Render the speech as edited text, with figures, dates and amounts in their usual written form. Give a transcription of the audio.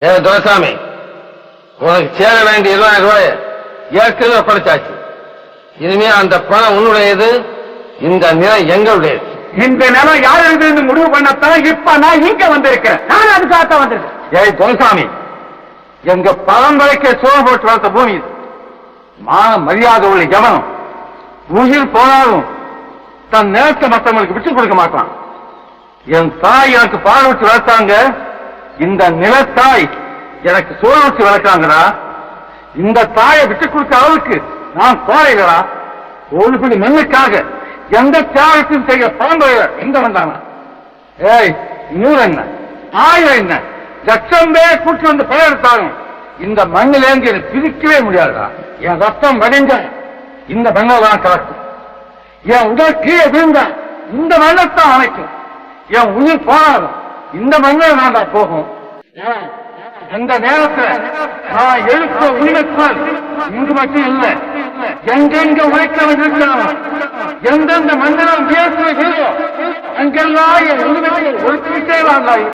ஏ துரைசாமி, உனக்கு சேர வேண்டிய 20,000 ரூபாய் ஏற்கனவே ஒப்படைச்சாச்சு. இனிமே அந்த பணம் உன்னுடையது, இந்த நிலம் எங்களுடையது. இந்த நிலம் யாருக்கு முடிவு பண்ணத்தான் இப்ப நான் இங்க வந்திருக்கேன். நான் அதுக்காகத்தான் வந்திருக்கேன். ஏய் துரைசாமி, எங்க பரம்பரைக்கு சோழம் போட்டு வளர்த்த பூமி இது. மான மரியாதை உள்ள எவனும் உயிர் போனாலும் தன் நிலத்தை மற்றவங்களுக்கு விட்டுக் கொடுக்க மாட்டான். என் தாய் எனக்கு பால் ஊற்றி வளர்த்தாங்க, இந்த நிலத்தாய் எனக்கு சோறு ஊற்றி வளர்க்காங்கடா. இந்த தாயை விட்டுக் கொடுக்க அளவுக்கு நான் கோரைகளா? ஒரு பிடி நெல்லுக்காக எந்த தியாகத்தையும் செய்ய பரம்பரையில எங்க வந்தாங்க? ஏய், 100 என்ன 1000 என்ன லட்சம் பேர் கூட்டி வந்து பெயர்த்தாலும் இந்த மண்ணிலேருந்து என்னை பிரிக்கவே முடியாதுடா. என் ரத்தம் வடிஞ்ச இந்த மண்ணில் தான் கலக்கும். என் உடல் கீழே விழுந்த இந்த மண்ணத்தான் அணைக்கும். என் உயிர் போனாலும் இந்த மண்ணில் நான் தான் போகும். எந்த நேரத்தில் நான் எழுத்த உயிர்ப்பால் இங்கு மட்டும் இல்லை, எங்கெங்க உழைக்கவன் இருக்கிறான், எந்தெந்த மண்டலம் பேசுவதோ அங்கெல்லாம் என் உரிமையை ஒழித்துவிட்டே வாழ்ந்தாய்.